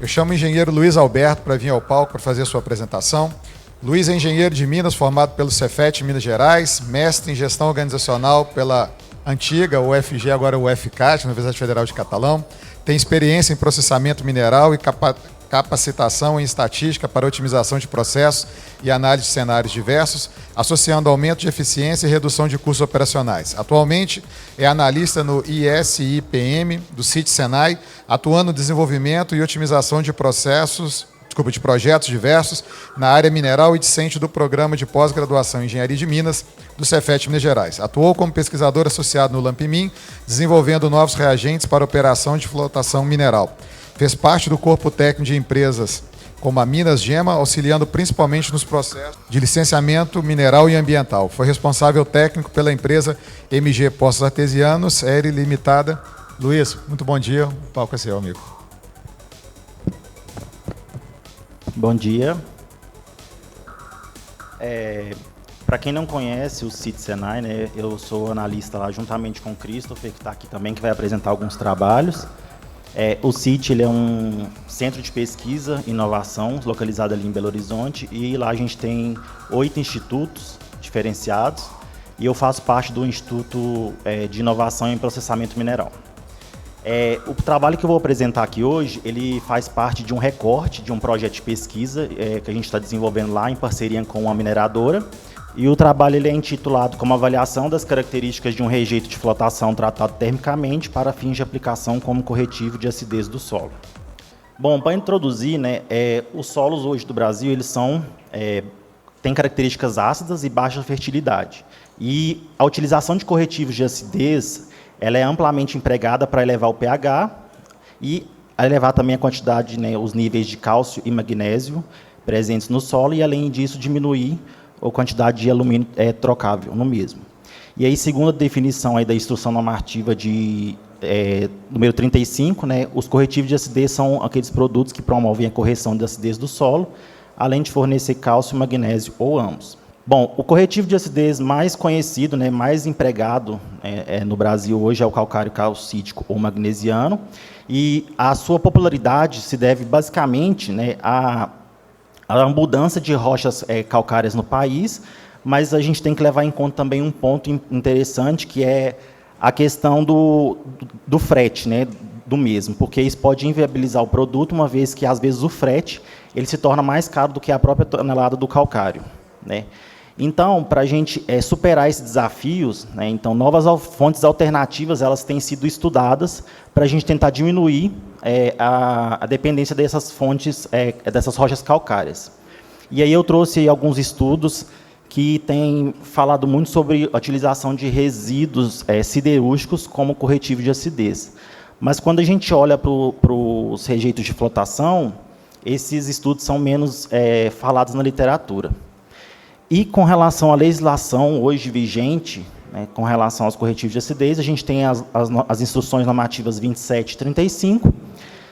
Eu chamo o engenheiro Luiz Alberto para vir ao palco para fazer a sua apresentação. Luiz é engenheiro de Minas, formado pelo Cefet, Minas Gerais, mestre em gestão organizacional pela antiga UFG, agora UFCAT, Universidade Federal de Catalão. Tem experiência em processamento mineral e capacitação em estatística para otimização de processos e análise de cenários diversos, associando aumento de eficiência e redução de custos operacionais. Atualmente é analista no ISIPM do CIT Senai, atuando no desenvolvimento e otimização de projetos diversos na área mineral e discente do Programa de Pós-Graduação em Engenharia de Minas do Cefet Minas Gerais. Atuou como pesquisador associado no LAMPMIN, desenvolvendo novos reagentes para operação de flotação mineral. Fez parte do corpo técnico de empresas como a Minas Gema, auxiliando principalmente nos processos de licenciamento mineral e ambiental. Foi responsável técnico pela empresa MG Poços Artesianos, ERI Limitada. Luiz, muito bom dia. O palco é seu, amigo. Bom dia. Para quem não conhece o CIT Senai, né, eu sou analista lá juntamente com o Christopher, que está aqui também, que vai apresentar alguns trabalhos. O CIT ele é um centro de pesquisa e inovação localizado ali em Belo Horizonte, e lá a gente tem 8 institutos diferenciados, e eu faço parte do Instituto de Inovação em Processamento Mineral. O trabalho que eu vou apresentar aqui hoje, ele faz parte de um recorte de um projeto de pesquisa que a gente está desenvolvendo lá em parceria com uma mineradora. E o trabalho ele é intitulado como avaliação das características de um rejeito de flotação tratado termicamente para fins de aplicação como corretivo de acidez do solo. Bom, para introduzir, né, os solos hoje do Brasil eles têm características ácidas e baixa fertilidade. E a utilização de corretivos de acidez ela é amplamente empregada para elevar o pH e elevar também a quantidade, né, os níveis de cálcio e magnésio presentes no solo, e além disso diminuir a quantidade de alumínio trocável no mesmo. E aí, segundo a definição aí da instrução normativa de número 35, né, os corretivos de acidez são aqueles produtos que promovem a correção da acidez do solo, além de fornecer cálcio e magnésio, ou ambos. Bom, o corretivo de acidez mais conhecido, né, mais empregado no Brasil hoje é o calcário calcítico ou magnesiano, e a sua popularidade se deve basicamente, né, a mudança de rochas calcárias no país, mas a gente tem que levar em conta também um ponto interessante, que é a questão do frete, né, do mesmo, porque isso pode inviabilizar o produto, uma vez que, às vezes, o frete ele se torna mais caro do que a própria tonelada do calcário, né? Então, para a gente superar esses desafios, né, então, novas fontes alternativas elas têm sido estudadas para a gente tentar diminuir a dependência dessas fontes, dessas rochas calcárias. E aí eu trouxe alguns estudos que têm falado muito sobre a utilização de resíduos siderúrgicos como corretivo de acidez. Mas, quando a gente olha para os rejeitos de flotação, esses estudos são menos falados na literatura. E, com relação à legislação hoje vigente, né, com relação aos corretivos de acidez, a gente tem as instruções normativas 27 e 35,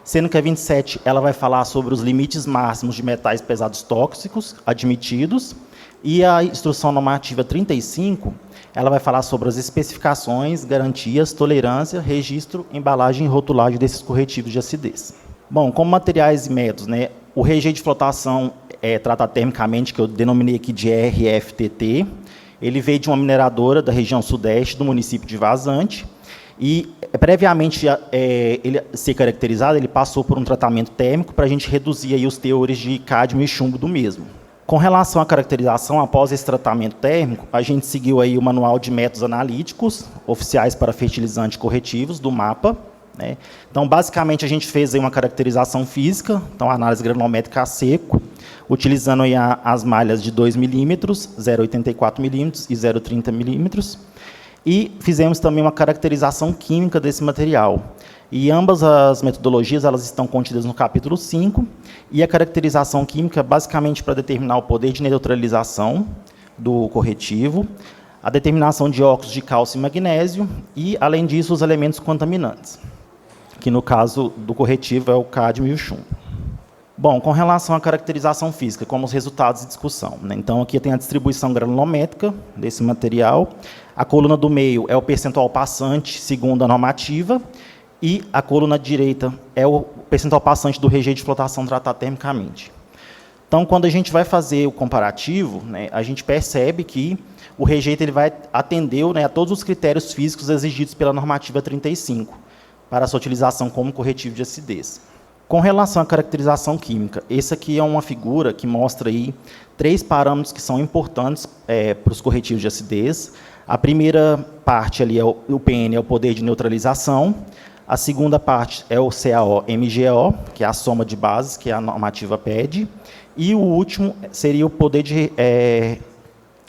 sendo que a 27 ela vai falar sobre os limites máximos de metais pesados tóxicos admitidos, e a instrução normativa 35 ela vai falar sobre as especificações, garantias, tolerância, registro, embalagem e rotulagem desses corretivos de acidez. Bom, como materiais e métodos, né, o rejeito de flotação tratado termicamente, que eu denominei aqui de RFTT, ele veio de uma mineradora da região sudeste do município de Vazante, e, previamente ele ser caracterizado, ele passou por um tratamento térmico para a gente reduzir aí os teores de cádmio e chumbo do mesmo. Com relação à caracterização, após esse tratamento térmico, a gente seguiu aí o Manual de Métodos Analíticos Oficiais para Fertilizantes Corretivos, do MAPA, né? Então, basicamente, a gente fez aí uma caracterização física, então, a análise granulométrica a seco, utilizando aí as malhas de 2 milímetros, 0,84 milímetros e 0,30 milímetros, e fizemos também uma caracterização química desse material. E ambas as metodologias elas estão contidas no capítulo 5, e a caracterização química basicamente para determinar o poder de neutralização do corretivo, a determinação de óxidos de cálcio e magnésio, e, além disso, os elementos contaminantes, que no caso do corretivo é o cádmio e o chumbo. Bom, com relação à caracterização física, como os resultados de discussão, né? Então, aqui tem a distribuição granulométrica desse material. A coluna do meio é o percentual passante, segundo a normativa, e a coluna direita é percentual passante do rejeito de flotação tratado termicamente. Então, quando a gente vai fazer o comparativo, né, a gente percebe que o rejeito ele vai atender, né, a todos os critérios físicos exigidos pela normativa 35 para a sua utilização como corretivo de acidez. Com relação à caracterização química, essa aqui é uma figura que mostra aí 3 parâmetros que são importantes para os corretivos de acidez. A primeira parte ali é o PN, é o poder de neutralização. A segunda parte é o CaO-MgO, que é a soma de bases, que a normativa pede. E o último seria o poder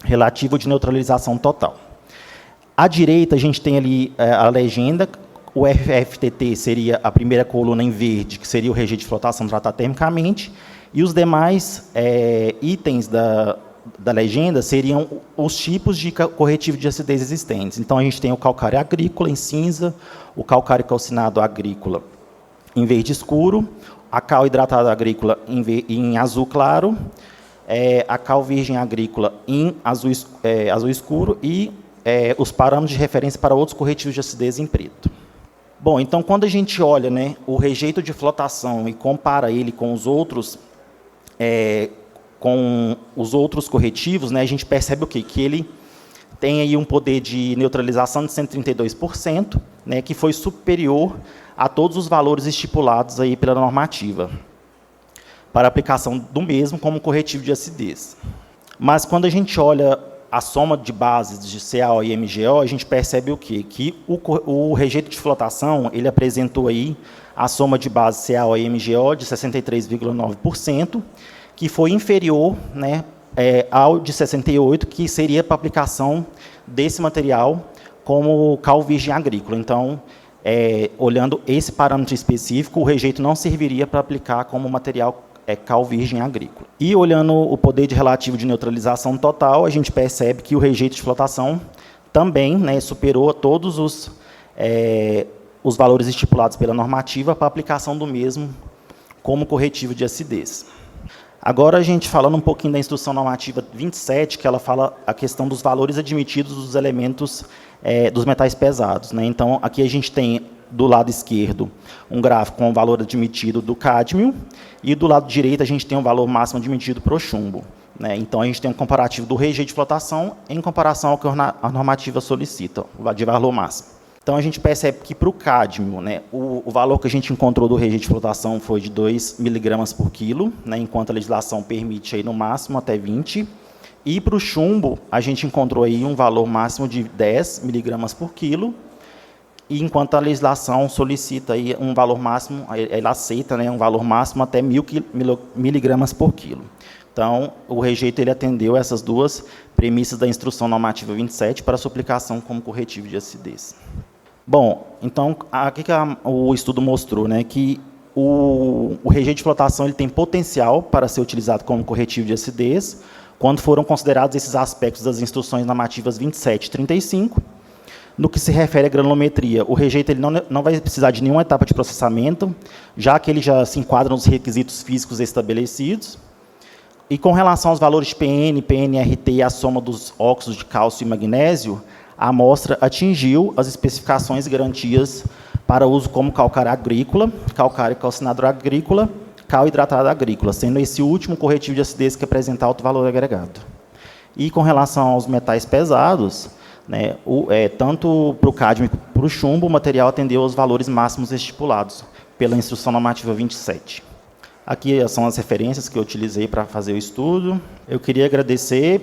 relativo de neutralização total. À direita, a gente tem ali a legenda. O FFTT seria a primeira coluna em verde, que seria o rejeito de flotação tratado termicamente, e os demais itens da legenda seriam os tipos de corretivo de acidez existentes. Então, a gente tem o calcário agrícola em cinza, o calcário calcinado agrícola em verde escuro, a cal hidratada agrícola em azul claro, a cal virgem agrícola em azul escuro e os parâmetros de referência para outros corretivos de acidez em preto. Bom, então, quando a gente olha, né, o rejeito de flotação e compara ele com os outros corretivos, né, a gente percebe o quê? Que ele tem aí um poder de neutralização de 132%, né, que foi superior a todos os valores estipulados aí pela normativa, para aplicação do mesmo como corretivo de acidez. Mas, quando a gente olha a soma de bases de CaO e MgO, a gente percebe o quê? Que o rejeito de flotação ele apresentou aí a soma de bases CaO e MgO de 63,9%, que foi inferior, né, ao de 68%, que seria para aplicação desse material como cal virgem agrícola. Então, olhando esse parâmetro específico, o rejeito não serviria para aplicar como material cal virgem agrícola. E olhando o poder de relativo de neutralização total, a gente percebe que o rejeito de flotação também, né, superou todos os valores estipulados pela normativa para aplicação do mesmo como corretivo de acidez. Agora, a gente falando um pouquinho da instrução normativa 27, que ela fala a questão dos valores admitidos dos elementos dos metais pesados, né? Então, aqui a gente tem, do lado esquerdo, um gráfico com o valor admitido do cádmio, e do lado direito a gente tem o valor máximo admitido para o chumbo, né? Então, a gente tem um comparativo do rejeito de flotação em comparação ao que a normativa solicita, o de valor máximo. Então, a gente percebe que para o cádmio, né, o valor que a gente encontrou do rejeito de flotação foi de 2 miligramas por quilo, né, enquanto a legislação permite aí, no máximo até 20. E para o chumbo, a gente encontrou aí um valor máximo de 10 miligramas por quilo, e enquanto a legislação solicita aí um valor máximo, ela aceita, né, um valor máximo até 1.000 miligramas por quilo. Então, o rejeito ele atendeu essas duas premissas da instrução normativa 27 para sua aplicação como corretivo de acidez. Bom, então, aqui que o estudo mostrou, né, que o rejeito de flotação ele tem potencial para ser utilizado como corretivo de acidez, quando foram considerados esses aspectos das instruções normativas 27 e 35. No que se refere à granulometria, o rejeito ele não vai precisar de nenhuma etapa de processamento, já que ele já se enquadra nos requisitos físicos estabelecidos. E com relação aos valores de PN, PNRT e a soma dos óxidos de cálcio e magnésio, a amostra atingiu as especificações e garantias para uso como calcário agrícola, calcário calcinado agrícola, cal hidratado agrícola, sendo esse último corretivo de acidez que apresenta alto valor agregado. E com relação aos metais pesados, né, tanto para o cádmio como para o chumbo, o material atendeu aos valores máximos estipulados pela instrução normativa 27. Aqui são as referências que eu utilizei para fazer o estudo. Eu queria agradecer,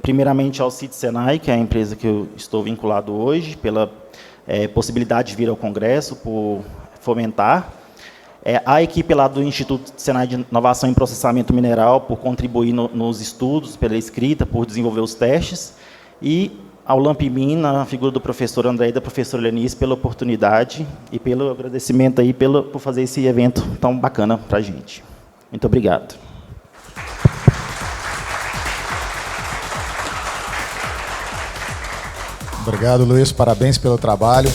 primeiramente, ao CIT Senai, que é a empresa que eu estou vinculado hoje, pela possibilidade de vir ao Congresso, por fomentar. A equipe lá do Instituto Senai de Inovação em Processamento Mineral, por contribuir nos estudos, pela escrita, por desenvolver os testes. E ao Lampmin, na figura do professor André e da professora Lenice, pela oportunidade e pelo agradecimento aí por fazer esse evento tão bacana para a gente. Muito obrigado. Obrigado, Luiz. Parabéns pelo trabalho.